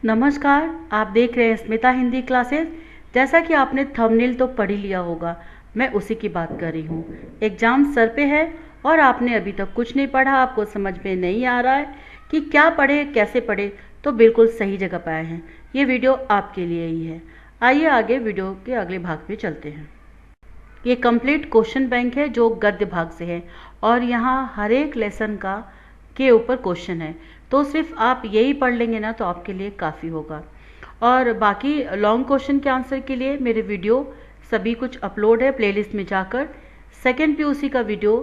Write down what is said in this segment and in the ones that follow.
नमस्कार, आप देख रहे हैं स्मिता हिंदी क्लासेस। जैसा कि आपने थंबनेल तो पढ़ ही लिया होगा, मैं उसी की बात कर रही हूँ। एग्ज़ाम सर पे है और आपने अभी तक कुछ नहीं पढ़ा, आपको समझ में नहीं आ रहा है कि क्या पढ़े कैसे पढ़े, तो बिल्कुल सही जगह पर आए हैं। ये वीडियो आपके लिए ही है। आइए आगे वीडियो के अगले भाग में चलते हैं। ये कंप्लीट क्वेश्चन बैंक है जो गद्य भाग से है और यहाँ हर एक लेसन का के ऊपर क्वेश्चन है, तो सिर्फ आप यही पढ़ लेंगे ना तो आपके लिए काफ़ी होगा। और बाकी लॉन्ग क्वेश्चन के आंसर के लिए मेरे वीडियो सभी कुछ अपलोड है, प्लेलिस्ट में जाकर सेकेंड पीयूसी का वीडियो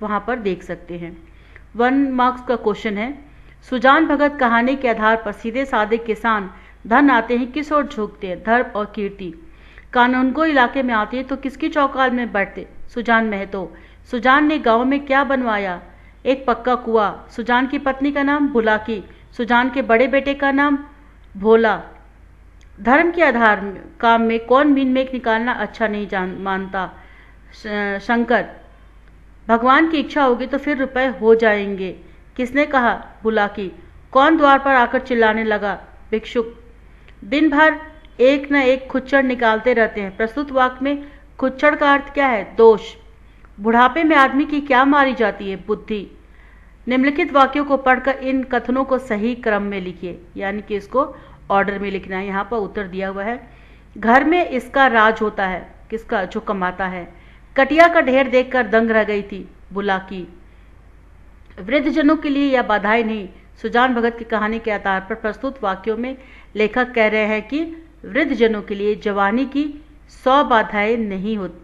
वहाँ पर देख सकते हैं। 1 मार्क्स का क्वेश्चन है, सुजान भगत कहानी के आधार पर सीधे साधे किसान धन आते हैं किस ओर झुकते हैं, धर्म और कीर्ति। कानूनगो इलाके में आते हैं तो किसकी चौकाल में बैठते, सुजान महतो। सुजान ने गांव में क्या बनवाया, एक पक्का कुआं। सुजान की पत्नी का नाम बुलाकी। सुजान के बड़े बेटे का नाम भोला। धर्म के आधार काम में कौन मीन मेघ निकालना अच्छा नहीं मानता, शंकर। भगवान की इच्छा होगी तो फिर रुपए हो जाएंगे, किसने कहा, बुलाकी। कौन द्वार पर आकर चिल्लाने लगा, भिक्षुक। दिन भर एक न एक खुच्चड़ निकालते रहते हैं। प्रस्तुत वाक्य में खुच्चड़ का अर्थ क्या है, दोष। बुढ़ापे में आदमी की क्या मारी जाती है, बुद्धि। निम्नलिखित वाक्यों को पढ़कर इन कथनों को सही क्रम में लिखिए, यानी कि इसको ऑर्डर में लिखना है। यहाँ पर उत्तर दिया हुआ है, घर में इसका राज होता है, किसका, जो कमाता है। कटिया का ढेर देखकर दंग रह गई थी, बुलाकी। वृद्धजनों के लिए यह बाधाएं नहीं। सुजान भगत की कहानी के आधार पर प्रस्तुत वाक्यों में लेखक कह रहे हैं कि वृद्धजनों के लिए जवानी की 100 बाधाएं नहीं होती।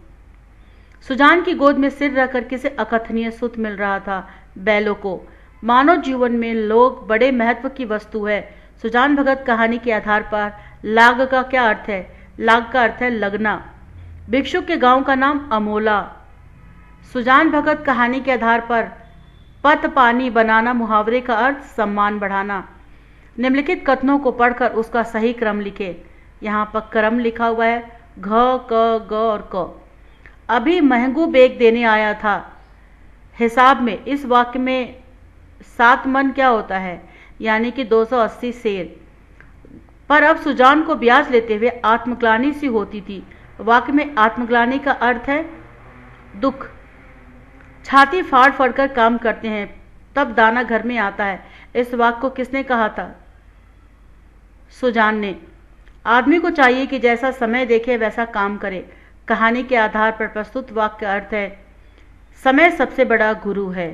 सुजान की गोद में सिर रखकर किसे अकथनीय सुख मिल रहा था, बैलों को। मानव जीवन में लोग बड़े महत्व की वस्तु है। सुजान भगत कहानी के आधार पर लाग का क्या अर्थ है, लाग का अर्थ है लगना। भिक्षुक के गांव का नाम अमोला। सुजान भगत कहानी के आधार पर पत पानी बनाना मुहावरे का अर्थ सम्मान बढ़ाना। निम्नलिखित कथनों को पढ़कर उसका सही क्रम लिखे। यहाँ पर क्रम लिखा हुआ है, घ क ग और क। अभी महंगू बेग देने आया था, हिसाब में इस वाक्य में 7 मन क्या होता है, यानी कि 280 सेर। पर अब सुजान को ब्याज लेते हुए आत्मग्लानि सी होती थी। वाक्य में आत्मग्लानि का अर्थ है दुख। छाती फाड़ फाड़ कर काम करते हैं तब दाना घर में आता है। इस वाक्य को किसने कहा था, सुजान ने। आदमी को चाहिए कि जैसा समय देखे वैसा काम करे। कहानी के आधार पर प्रस्तुत वाक्य का अर्थ है, समय सबसे बड़ा गुरु है।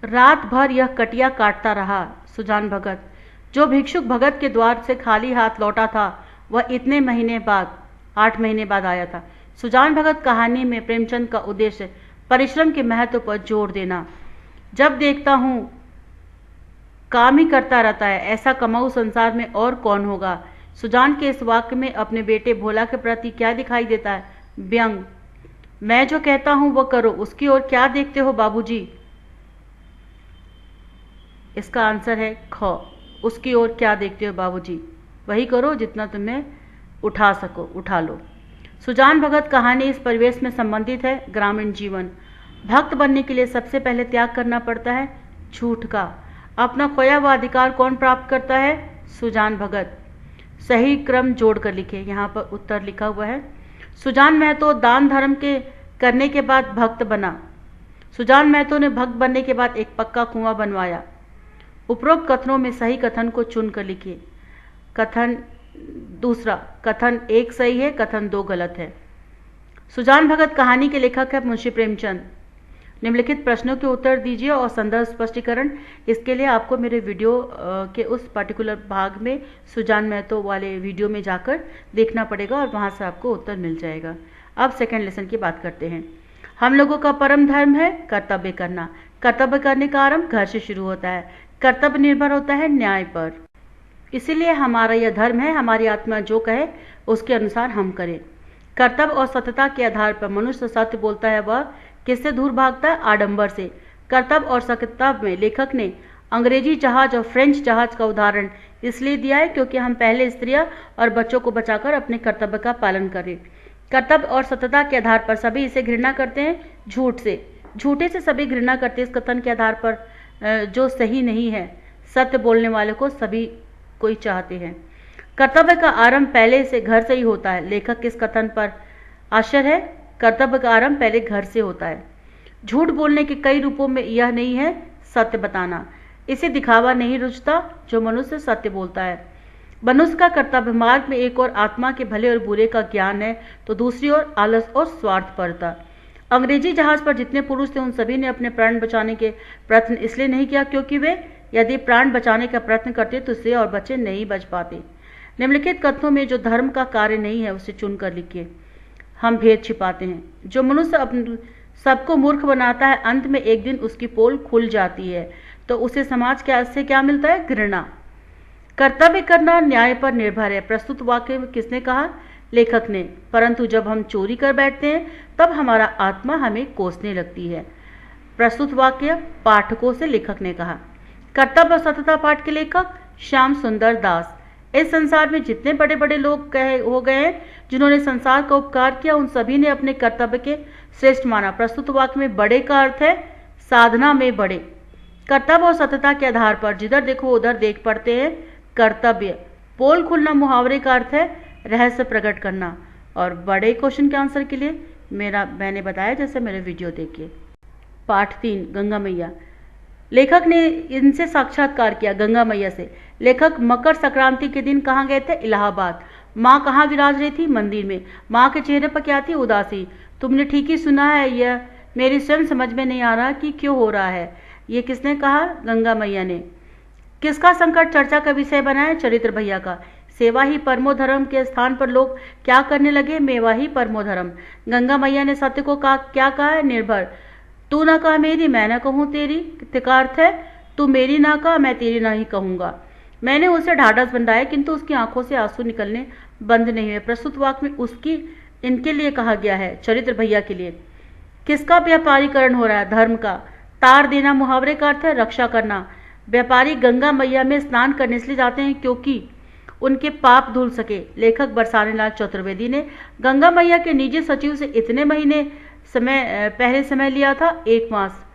रात भर यह कटिया काटता रहा, सुजान भगत। जो भिक्षुक भगत के द्वार से खाली हाथ लौटा था वह इतने महीने बाद 8 महीने बाद आया था। सुजान भगत कहानी में प्रेमचंद का उद्देश्य परिश्रम के महत्व पर जोर देना। जब देखता हूं काम ही करता रहता है, ऐसा कमाऊ संसार में और कौन होगा। सुजान के इस वाक्य में अपने बेटे भोला के प्रति क्या दिखाई देता है, व्यंग। मैं जो कहता हूं वो करो, उसकी ओर क्या देखते हो बाबूजी। इसका आंसर है ख, उसकी ओर क्या देखते हो बाबूजी, वही करो जितना तुम्हें उठा सको, उठा लो। सुजान भगत कहानी इस परिवेश में संबंधित है, ग्रामीण जीवन। भक्त बनने के लिए सबसे पहले त्याग करना पड़ता है झूठ का। अपना खोया हुआ अधिकार कौन प्राप्त करता है, सुजान भगत। सही क्रम जोड़कर लिखे। यहाँ पर उत्तर लिखा हुआ है, सुजान महतो दान धर्म के करने के बाद भक्त बना। सुजान महतो ने भक्त बनने के बाद एक पक्का कुआं बनवाया। उपरोक्त कथनों में सही कथन को चुनकर लिखिए। कथन दूसरा, कथन 1 सही है, कथन 2 गलत है। सुजान भगत कहानी के लेखक है मुंशी प्रेमचंद। निम्नलिखित प्रश्नों के उत्तर दीजिए और संदर्भ स्पष्टीकरण। इसके लिए आपको मेरे वीडियो के उस पर्टिकुलर भाग में सुजान महतो वाले वीडियो में जाकर देखना पड़ेगा और वहां से आपको उत्तर मिल जाएगा। अब सेकंड लेसन की बात करते हैं। हम लोगों का परम धर्म है कर्तव्य करना। कर्तव्य करने का आरंभ घर से शुरू होता है। कर्तव्य निर्भर होता है न्याय पर, इसीलिए हमारा यह धर्म है, हमारी आत्मा जो कहे उसके अनुसार हम करें। कर्तव्य और सत्यता के आधार पर मनुष्य सत्य बोलता है, वह किससे दूर भागता है, आडंबर से। कर्तव्य और सत्यता में लेखक ने अंग्रेजी जहाज और फ्रेंच जहाज का उदाहरण इसलिए दिया है क्योंकि हम पहले स्त्रियां और बच्चों को बचाकर अपने कर्तव्य का पालन करें। कर्तव्य और सत्यता के आधार पर सभी इसे घृणा करते हैं, झूठ से। झूठे से सभी घृणा करते हैं इस कथन के आधार पर जो सही नहीं है। सत्य बोलने वाले को सभी कोई चाहते हैं। कर्तव्य का आरंभ पहले से घर से ही होता है। लेखक किस कथन पर आश्चर्य है? कर्तव्य का आरंभ पहले घर से होता है। झूठ बोलने के कई रूपों में यह नहीं है सत्य बताना। इसे दिखावा नहीं रुचता जो मनुष्य सत्य बोलता है। मनुष्य का कर्तव्य मार्ग में एक और आत्मा के भले और बुरे का ज्ञान है, तो दूसरी ओर आलस और स्वार्थपरता। अंग्रेजी जहाज पर जितने पुरुष थे उन सभी ने अपने प्राण बचाने के प्रयत्न इसलिए नहीं किया क्योंकि वे यदि प्राण बचाने का प्रयत्न करते तो उससे और बच्चे नहीं बच पाते। निम्नलिखित कथनों में जो धर्म का कार्य नहीं है उसे चुनकर लिखिए। हम भेद छिपाते हैं। जो मनुष्य सबको मूर्ख बनाता है, अंत में एक दिन उसकी पोल खुल जाती है तो उसे समाज से क्या मिलता है? घृणा। कर्तव्य करना न्याय पर निर्भर है। प्रस्तुत वाक्य में किसने कहा? लेखक ने। परंतु जब हम चोरी कर बैठते हैं तब हमारा आत्मा हमें कोसने लगती है। प्रस्तुत वाक्य पाठकों से लेखक ने कहा। कर्तव्य और सत्यता पाठ के लेखक श्याम सुंदर दास। इस संसार में जितने बड़े बड़े लोग हो गए हैं जिन्होंने संसार का उपकार किया, उन सभी ने अपने कर्तव्य के श्रेष्ठ माना। प्रस्तुत वाक्य में बड़े का अर्थ है साधना में बड़े। कर्तव्य और सत्यता के आधार पर जिधर देखो उधर देख पड़ते हैं कर्तव्य। पोल खुलना मुहावरे का अर्थ है रहस्य प्रकट करना। और बड़े क्वेश्चन के आंसर के लिए मैंने बताया जैसे मेरे वीडियो देखिए। पाठ 3 गंगा मैया। लेखक ने इनसे साक्षात्कार किया। गंगा मैया से। लेखक मकर संक्रांति के दिन कहाँ गए थे? इलाहाबाद। माँ कहाँ विराज रही थी? मंदिर में। माँ के चेहरे पर क्या थी? उदासी। तुमने ठीक ही सुना है, यह मेरी स्वयं समझ में नहीं आ रहा कि क्यों हो रहा है। ये किसने कहा? गंगा मैया ने। किसका संकट चर्चा का विषय बना है? चरित्र भैया का। सेवा ही परमो धर्म के स्थान पर लोग क्या करने लगे? मेवा ही परमो धर्म। गंगा मैया ने सत्य को क्या कहा है? निर्भर। तू ना कहा मेरी, मैं ना कहूँ तेरी। का अर्थ है तू मेरी ना कहा, मैं तेरी ना ही कहूंगा। मैंने उसे ढाढ़स बंधाया किंतु उसकी आंखों से आंसू निकलने बंद नहीं हुए। प्रस्तुत वाक्य में उसकी इनके लिए कहा गया है, चरित्र भैया के लिए। किसका व्यापारीकरण हो रहा है? धर्म का। तार देना मुहावरे का अर्थ है रक्षा करना। व्यापारी गंगा मैया में स्नान करने इसलिए जाते हैं क्योंकि उनके पाप धुल सके। लेखक बरसाने लाल चतुर्वेदी ने गंगा मैया के निजी सचिव से इतने महीने पहले समय लिया था, 1 मास।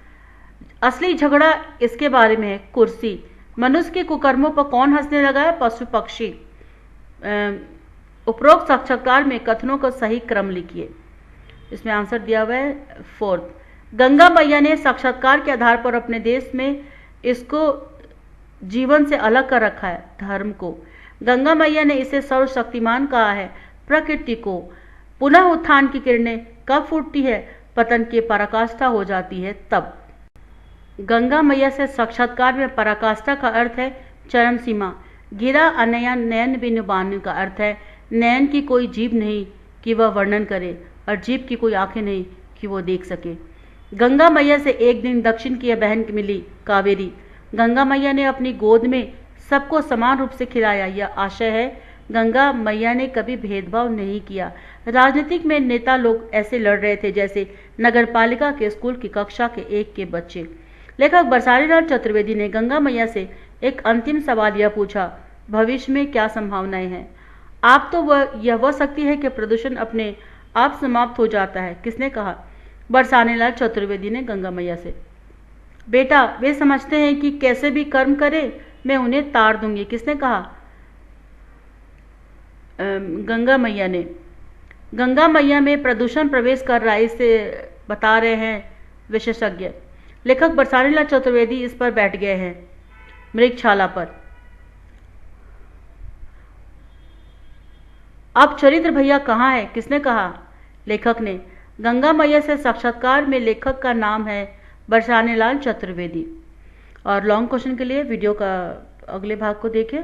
असली झगड़ा इसके बारे में है। कुर्सी। मनुष्य के कुकर्मों पर कौन हंसने लगा है? पशु पक्षी। उपरोक्त साक्षात्कार में कथनों का सही क्रम लिखिए। इसमें आंसर दिया हुआ है 4th। गंगा मैया ने साक्षात्कार के आधार पर अपने देश में इसको जीवन से अलग कर रखा है, धर्म को। गंगा मैया ने इसे सर्वशक्तिमान कहा है। प्रकृति को पुनः उत्थान की किरणें कब फूटती है? पतन की पराकाष्ठा हो जाती है तब। गंगा मैया से साक्षात्कार में पराकाष्ठा का अर्थ है चरम सीमा। गिरा अनया नयन बिनु बानु का अर्थ है नयन की कोई जीभ नहीं कि वह वर्णन करे और जीभ की कोई आंखें नहीं कि वो देख सके। गंगा मैया से एक दिन दक्षिण की बहन मिली, कावेरी। गंगा मैया ने अपनी गोद में सबको समान रूप से खिलाया। यह आशय है गंगा मैया ने कभी भेदभाव नहीं किया। राजनीतिक में नेता लोग ऐसे लड़ रहे थे जैसे नगरपालिका के स्कूल की कक्षा के 1 के बच्चे। लेखक बरसाने लाल चतुर्वेदी ने गंगा मैया से एक अंतिम सवाल यह पूछा, भविष्य में क्या संभावनाएं हैं? आप तो वह शक्ति है कि प्रदूषण अपने आप समाप्त हो जाता है। किसने कहा? बरसाने लाल चतुर्वेदी ने गंगा मैया से। बेटा, वे समझते हैं कि कैसे भी कर्म करे मैं उन्हें तार दूंगी। किसने कहा? गंगा मैया ने। गंगा मैया में प्रदूषण प्रवेश कर रहा है, इसे बता रहे हैं विशेषज्ञ। लेखक बरसाने लाल चतुर्वेदी इस पर बैठ गए हैं, मृगशाला पर। अब चरित्र भैया कहाँ है? किसने कहा? लेखक ने। गंगा मैया से साक्षात्कार में लेखक का नाम है बरसाने लाल चतुर्वेदी। और लॉन्ग क्वेश्चन के लिए वीडियो का अगले भाग को देखें।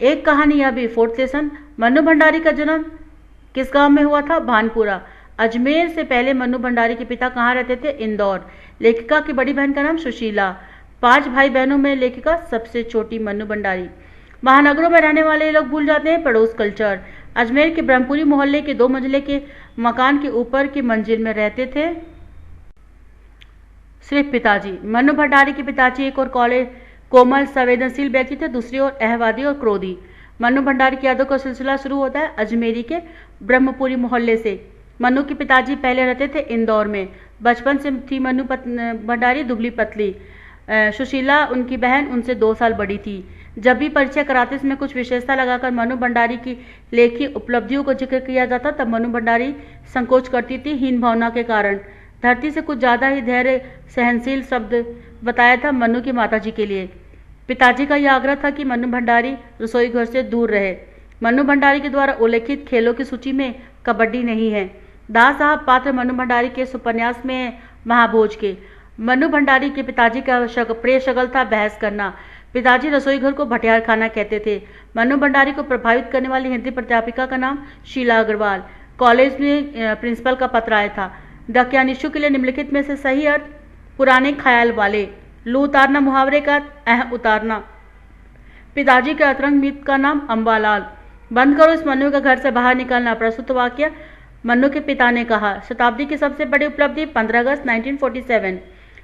एक कहानी यह भी 4th लेसन। मन्नू भंडारी का जन्म किस गांव में हुआ था? भानपुरा। अजमेर से पहले मन्नू भंडारी के पिता कहाँ रहते थे? इंदौर। लेखिका की बड़ी बहन का नाम सुशीला। 5 भाई बहनों में लेखिका सबसे छोटी मन्नू भंडारी। महानगरों में रहने वाले लोग भूल जाते हैं पड़ोस कल्चर। अजमेर के ब्रह्मपुरी मोहल्ले के 2 मंजिले के मकान के ऊपर की मंजिल में रहते थे सिर्फ पिताजी। मन्नू भंडारी के पिताजी एक और कोमल संवेदनशील व्यक्ति थे, दूसरी ओर अहवादी और क्रोधी। मन्नू भंडारी की यादों का सिलसिला शुरू होता है अजमेरी के ब्रह्मपुरी मोहल्ले से। मन्नू के पिताजी पहले रहते थे इंदौर में। बचपन से थी मन्नू भंडारी दुबली पतली। सुशीला उनकी बहन उनसे 2 साल बड़ी थी। जब भी परिचय कराते इसमें कुछ विशेषता लगाकर मनु भंडारी की लेखी उपलब्धियों को जिक्र किया जाता तब मनु भंडारी संकोच करती थी, हीन भावना के कारण। धरती से कुछ ज़्यादा ही धैर्य सहनशील शब्द बताया था मनु की माताजी के लिए। पिताजी का यह आग्रह था कि मनु भंडारी रसोई घर से दूर रहे। मनु भंडारी के द्वारा उल्लेखित खेलों की सूची में कबड्डी नहीं है। दास साहब पात्र मनु भंडारी के इस उपन्यास में है महाभोज के। मनु भंडारी के पिताजी का प्रिय शगल था बहस करना। पिताजी रसोई घर को भटियार खाना कहते थे। मनु भंडारी को प्रभावित करने वाली हिंदी प्राध्यापिका का नाम शीला अग्रवाल। कॉलेज में प्रिंसिपल का पत्र आया था। दक्यानिशु के लिए निम्नलिखित में से सही अर्थ पुराने ख्याल वाले। लू उतारना मुहावरे का उतारना। पिताजी के अतरंग मित्र का नाम अम्बालाल। बंद करो इस मनु का घर से बाहर निकलना। प्रस्तुत वाक्य मनु के पिता ने कहा। शताब्दी की सबसे बड़ी उपलब्धि 15 अगस्त 1947।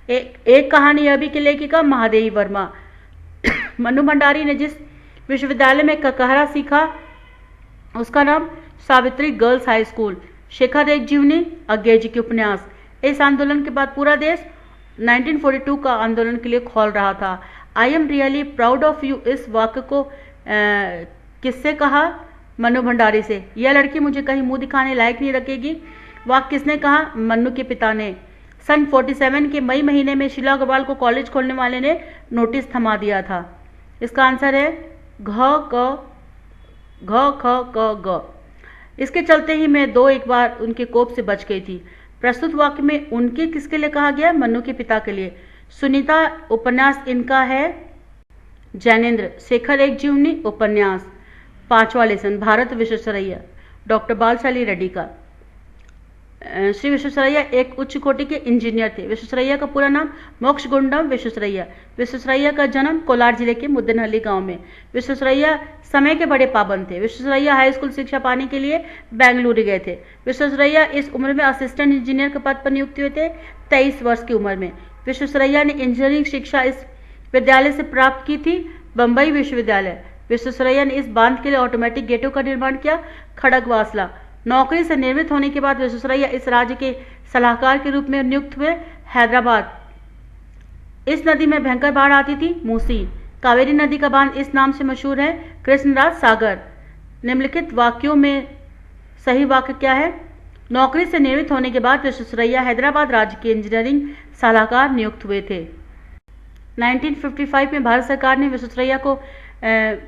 एक कहानी यह भी कि लेखिका महादेवी वर्मा। मनु भंडारी ने जिस विश्वविद्यालय में ककहरा सीखा उसका नाम Savitri girls high school. Shekhar एक जीवनी अज्ञे जी के उपन्यास। इस आंदोलन के बाद पूरा देश 1942 का आंदोलन के लिए खोल रहा था। I am really proud of you इस वाक्य को किससे कहा? मनु भंडारी से। यह लड़की मुझे कहीं मुंह दिखाने लायक नहीं रखेगी। वाक्य किसने कहा? मनु के पिता ने। सन 47 के मई महीने में शीला अग्रवाल को कॉलेज खोलने वाले ने नोटिस थमा दिया था। इसका आंसर है घ। इसके चलते ही मैं एक बार उनके कोप से बच गई थी। प्रस्तुत वाक्य में उनके किसके लिए कहा गया? मनु के पिता के लिए। सुनीता उपन्यास इनका है जैनेन्द्र। शेखर एक जीवनी उपन्यास। 5वां लेसन भारत विश्वेश्वरैया डॉक्टर बालशाली रेड्डी का। श्री विश्वेश्वरैया एक उच्च कोटि के इंजीनियर थे। विश्वेश्वरैया का पूरा नाम मोक्षगुंडम विश्वेश्वरैया। विश्वेश्वरैया का जन्म कोलार जिले के मुद्दनहल्ली गांव में। विश्वेश्वरैया समय के बड़े पाबंद थे। विश्वेश्वरैया हाई स्कूल शिक्षा पाने के लिए बेंगलुरु गए थे। विश्वेश्वरैया इस उम्र में असिस्टेंट इंजीनियर के पद पर नियुक्त हुए थे 23 वर्ष की उम्र में। विश्वेश्वरैया ने इंजीनियरिंग शिक्षा इस विद्यालय से प्राप्त की थी बम्बई विश्वविद्यालय। विश्वेश्वरैया ने इस बांध के लिए ऑटोमेटिक गेटों का निर्माण किया खड़गवासला। नौकरी से निर्मित होने के बाद विश्वेश्वरैया इस राज्य के सलाहकार के रूप में नियुक्त हुए हैदराबाद। इस नदी में भयंकर बाढ़ आती थी मूसी। कावेरी नदी का बांध इस नाम से मशहूर है कृष्णराज सागर। निम्नलिखित वाक्यों में सही वाक्य क्या है? नौकरी से निर्मित होने के बाद विश्वेश्वरैया हैदराबाद राज्य के इंजीनियरिंग सलाहकार नियुक्त हुए थे। 1955 में भारत सरकार ने विश्वेश्वरैया को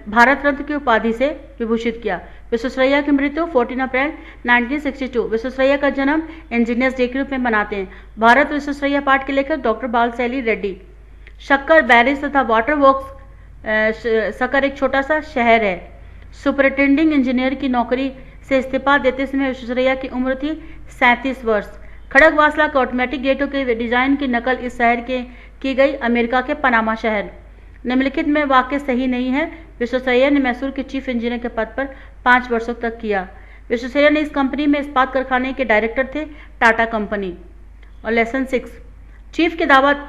भारत रत्न की उपाधि से विभूषित किया। विश्वेश्वरैया की मृत्यु 14 अप्रैल 1962। विश्वेश्वरैया का जन्म इंजीनियर्स डे के रूप में मनाते हैं। भारत विश्वेश्वरैया पाठ के लेखक डॉक्टर बालशैली रेड्डी। शक्कर बैरिज तथा वाटर वर्क्स शक्कर एक छोटा सा शहर है। सुपरिटेंडिंग इंजीनियर की नौकरी से इस्तीफा देते समय विश्वेश्वरैया की उम्र थी 37 वर्ष। खड़गवासला के ऑटोमेटिक गेटों के डिजाइन की नकल इस शहर के की गई अमेरिका के पनामा शहर। निम्नलिखित में वाक्य सही नहीं है। विश्वेश्वरैया ने मैसूर के चीफ इंजीनियर के पद पर 5 वर्षों तक किया। विश्वेश्वरैया ने इस कंपनी में इस्पात कारखाने के डायरेक्टर थे टाटा कंपनी। और लेसन 6 चीफ की दावत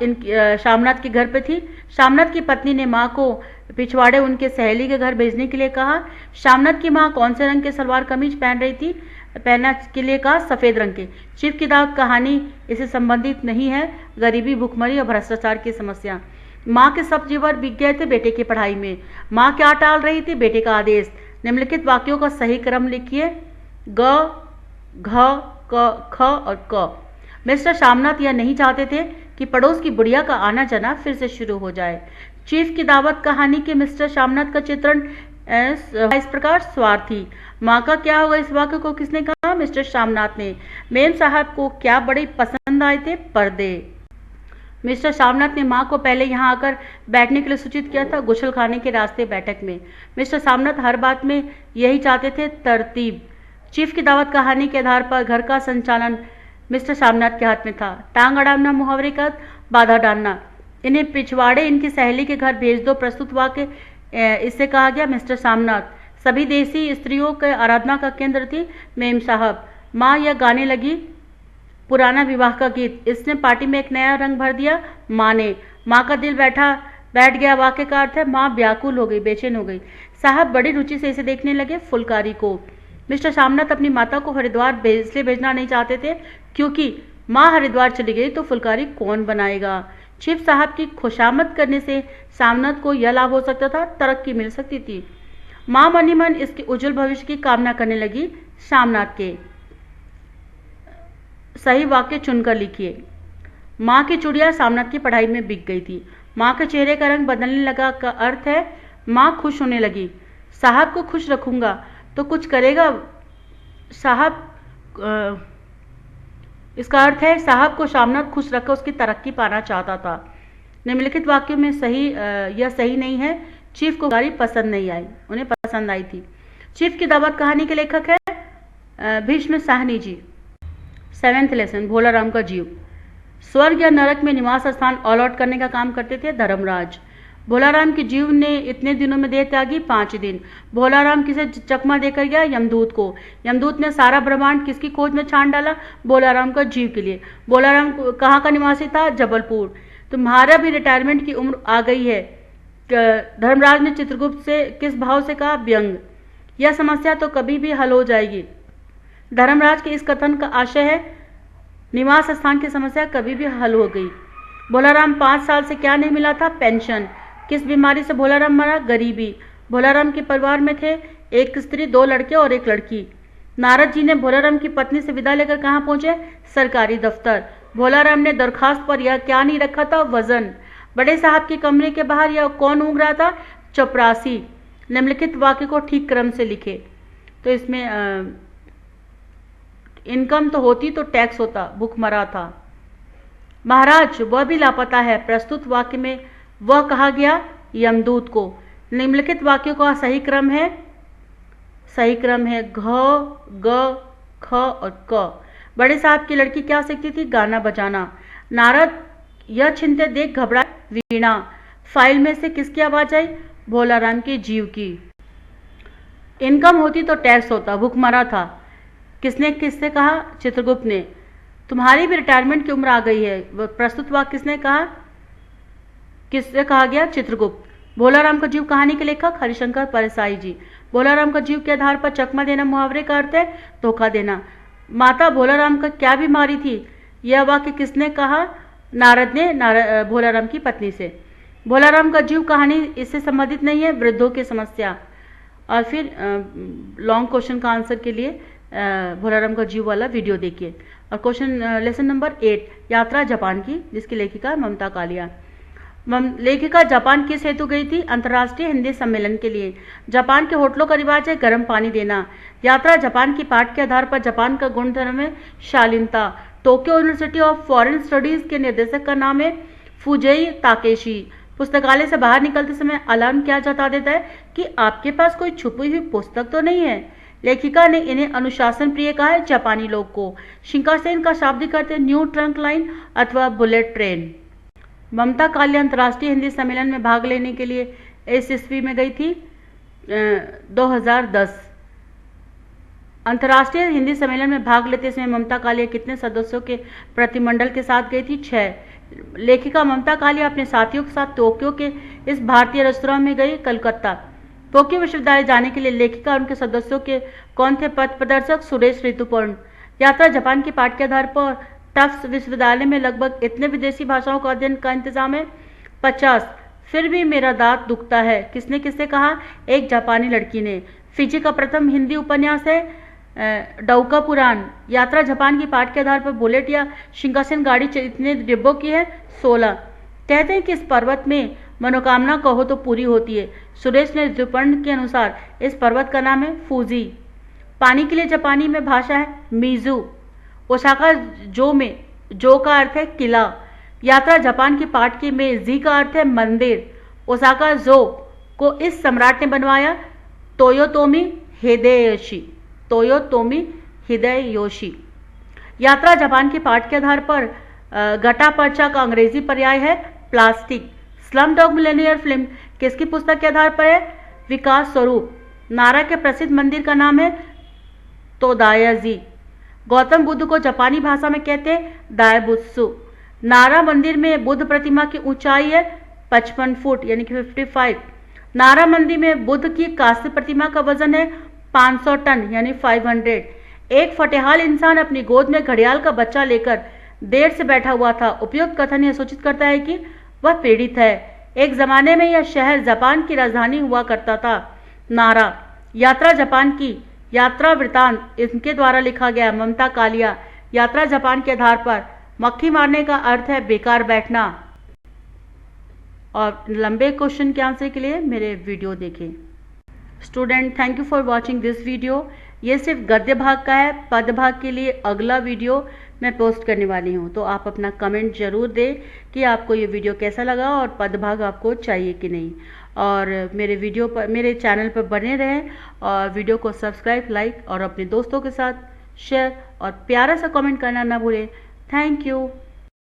शामनाथ के घर पे थी। शामनाथ की पत्नी ने माँ को पिछवाड़े उनके सहेली के घर भेजने के लिए कहा। शामनाथ की माँ कौन से रंग के सलवार कमीज पहन रही थी? पहनने के लिए कहा सफेद रंग के। चीफ की दावत कहानी इससे संबंधित नहीं है। गरीबी, भुखमरी और भ्रष्टाचार की समस्या। माँ के सब जीवर बिक गए थे बेटे की पढ़ाई में। माँ क्या टाल रही थी? बेटे का आदेश। निम्नलिखित वाक्यों का सही क्रम लिखिए। ग, घ, क, ख और क। मिस्टर शामनाथ यह नहीं चाहते थे कि पड़ोस की बुढ़िया का आना जाना फिर से शुरू हो जाए। चीफ की दावत कहानी के मिस्टर शामनाथ का चित्रण इस प्रकार स्वार्थी। माँ का क्या होगा इस वाक्य को किसने कहा? मिस्टर शामनाथ ने। मेम साहब को क्या बड़े पसंद आए थे? पर्दे। मिस्टर शामनाथ ने माँ को पहले यहाँ आकर बैठने के लिए सूचित किया था गुसल खाने के रास्ते बैठक में। मिस्टर शामनाथ हर बात में यही चाहते थे तरतीब। चीफ की दावत कहानी के आधार पर घर का संचालन मिस्टर शामनाथ के हाथ में था। टांग अड़ाना मुहावरे का बाधा डालना। इन्हें पिछवाड़े इनकी सहेली के घर भेज दो। प्रस्तुत वाक्य इससे कहा गया मिस्टर शामनाथ। सभी देसी स्त्रियों के आराधना का केंद्र थी मेम साहब। माँ यह गाने लगी पुराना विवाह का गीत। इसने पार्टी में एक नया रंग भर दिया माँ ने। माँ का दिल बैठ गया। वाक्य का अर्थ है माँ व्याकुल हो गई, बेचैन हो गई। साहब बड़ी रुचि से इसे देखने लगे फुलकारी को। मिस्टर शामनाथ अपनी माता को हरिद्वार इसलिए भेजना नहीं चाहते थे क्योंकि माँ हरिद्वार चली गई तो फुलकारी कौन बनाएगा। चीफ साहब की खुशामद करने से सामनाथ को यह लाभ हो सकता था, तरक्की मिल सकती थी। मां मन ही मन इसके उज्जवल भविष्य की कामना करने लगी। सामनाथ के सही वाक्य चुनकर लिखिए। मां की चुड़िया सामनाथ की पढ़ाई में बिक गई थी। मां के चेहरे का रंग बदलने लगा का अर्थ है मां खुश होने लगी। साहब को खुश रखूंगा तो कुछ करेगा साहब, इसका अर्थ है साहब को सामनाथ खुश रखकर उसकी तरक्की पाना चाहता था। निम्नलिखित वाक्यों में सही यह सही नहीं है। चीफ को गाड़ी पसंद नहीं आई, उन्हें पसंद आई थी। चीफ की दावत कहानी के लेखक है भीष्म साहनी जी। 7th लेसन, भोलाराम का जीव। स्वर्ग या नरक में निवास स्थान ऑल करने का काम करते थे धर्मराज। भोलाराम के जीव ने इतने दिनों में देह त्यागी 5 दिन। भोलाराम किसे चकमा देकर गया? यमदूत को। यमदूत ने सारा ब्रह्मांड किसकी खोज में छान डाला? भोलाराम का जीव के लिए। भोलाराम कहाँ का निवासी था? जबलपुर। तुम्हारा भी रिटायरमेंट की उम्र आ गई है। धर्मराज ने चित्रगुप्त से किस भाव से कहा? व्यंग। यह समस्या तो कभी भी हल हो जाएगी। धर्मराज के इस कथन का आशय है निवास स्थान की समस्या कभी भी हल हो गई। भोलाराम 5 साल से क्या नहीं मिला था? पेंशन। किस बीमारी से भोलाराम मरा? गरीबी। भोलाराम के परिवार में थे 1 स्त्री, 2 लड़के और 1 लड़की। नारद जी ने भोलाराम की पत्नी से विदा लेकर कहाँ पहुंचे? सरकारी दफ्तर। भोलाराम ने दरखास्त पर यह क्या नहीं रखा था? वजन। बड़े साहब के कमरे के बाहर यह कौन ऊँग रहा था? चपरासी। निम्नलिखित वाक्य को ठीक क्रम से लिखे। तो इसमें इनकम तो होती तो टैक्स होता, भूखमरा था। महाराज वह भी लापता है। प्रस्तुत वाक्य में वह कहा गया यमदूत को। निम्नलिखित वाक्यों का सही क्रम है घ, ग, ख और क। बड़े साहब की लड़की क्या सीखती थी? गाना बजाना। नारद यह छिनते देख घबरा। वीणा। फाइल में से किसकी आवाज आई? भोलाराम के जीव की। इनकम होती तो टैक्स होता, भूखमरा था। किसने किससे कहा? चित्रगुप्त ने। तुम्हारी भी रिटायरमेंट की उम्र आ गई है। प्रस्तुत वाक्य किसने कहा? किससे कहा गया? चित्रगुप्त। भोलाराम का जीव कहानी के लेखक हरिशंकर परसाई जी। भोलाराम का जीव के आधार पर चकमा देना मुहावरे का अर्थ है धोखा देना। माता भोलाराम का क्या बीमारी थी? यह वाक्य किसने कहा? नारद ने भोलाराम की पत्नी से। भोलाराम का जीव कहानी इससे संबंधित नहीं है, वृद्धों की समस्या। और फिर लॉन्ग क्वेश्चन का आंसर के लिए भोलाराम का जीव वाला वीडियो देखिए। और क्वेश्चन लेसन नंबर 8, यात्रा जापान की, जिसकी लेखिका ममता कालिया। लेखिका जापान किस हेतु गई थी? अंतर्राष्ट्रीय हिंदी सम्मेलन के लिए। जापान के होटलों का रिवाज है गर्म पानी देना। यात्रा जापान की पाठ के आधार पर जापान का गुणधर्म है शालीनता। Tokyo university of foreign studies के निर्देशक का नाम है फुजेई ताकेशी। पुस्तकालय से बाहर निकलते समय अलार्म क्या जता देता है कि आपके पास कोई छुपी हुई पुस्तक तो नहीं है। लेखिका ने इन्हें अनुशासन प्रिय कहा है जापानी लोग को। शिंकानसेन का शाब्दिक अर्थ है न्यू ट्रंक लाइन अथवा बुलेट ट्रेन। ममता कालिया अंतर्राष्ट्रीय हिंदी सम्मेलन में भाग लेने के लिए इस ईस्वी में गई थी 2010। अंतर्राष्ट्रीय हिंदी सम्मेलन में भाग लेते समय ममता कालिया कितने सदस्यों के प्रतिमंडल के साथ गई थी? 6। लेखिका ममता कालिया अपने साथियों के साथ टोक्यो के इस भारतीय रेस्तरां में गई कलकत्ता। टोक्यो विश्वविद्यालय जाने के लिए लेखिका और उनके सदस्यों के कौन थे पथ प्रदर्शक? सुरेश ऋतुपर्ण। यात्रा जापान की पाठ के आधार पर टफ्ट्स विश्वविद्यालय में लगभग इतने विदेशी भाषाओं का अध्ययन का इंतजाम है? 50। फिर भी मेरा दांत दुखता है, किसने किससे कहा? एक जापानी लड़की ने। फिजी का प्रथम हिंदी उपन्यास है डउका पुराण। यात्रा जापान की पाठ के आधार पर बुलेट या शिंकानसेन गाड़ी इतने डिब्बों की है? 16। कहते हैं कि इस पर्वत में मनोकामना कहो तो पूरी होती है। सुरेश ने ऋतुपर्ण के अनुसार इस पर्वत का नाम है फूजी। पानी के लिए जापानी में भाषा है मीजू। ओसाका जो में जो का अर्थ है किला। यात्रा जापान की पाठ के में जी का अर्थ है मंदिर। ओसाका जो को इस सम्राट ने बनवाया टोयोतोमी हिदेयोशी। टोयोतोमी हिदेयोशी। यात्रा जापान की पाठ के आधार पर गटा पर्चा का अंग्रेजी पर्याय है plastic. Slum dog millionaire film किसकी पुस्तक के आधार पर है? विकास स्वरूप। नारा के प्रसिद्ध मंदिर का नाम है तोदायाजी। गौतम बुद्ध को जापानी भाषा में कहते हैं दायबुत्सु। नारा मंदिर में बुद्ध प्रतिमा की ऊंचाई है 55 फुट यानी कि 55। नारा मंदिर में बुद्ध की कांस्य प्रतिमा का वजन है 500 टन यानी 500। एक फटेहाल इंसान अपनी गोद में घड़ियाल का बच्चा लेकर देर से बैठा हुआ था। उपयुक्त कथन यह सूचित करता है कि वह पीड़ित है। एक जमाने में यह शहर जापान की राजधानी हुआ करता था। नारा यात्रा जापान की, यात्रा वृतांत इनके द्वारा लिखा गया। ममता कालिया। यात्रा जापान के आधार पर। मक्खी मारने का अर्थ है बेकार बैठना। और लंबे क्वेश्चन के आंसर के लिए मेरे वीडियो देखें। Student, thank you for watching this video. ये सिर्फ गद्य भाग का है। पद भाग के लिए अगला वीडियो मैं पोस्ट करने वाली हूँ, तो आप अपना कमेंट जरूर दें कि आपको ये वीडियो कैसा लगा और पद भाग आपको चाहिए कि नहीं। और मेरे चैनल पर बने रहें और वीडियो को सब्सक्राइब, लाइक और अपने दोस्तों के साथ शेयर और प्यारा सा कमेंट करना ना भूलें। Thank you.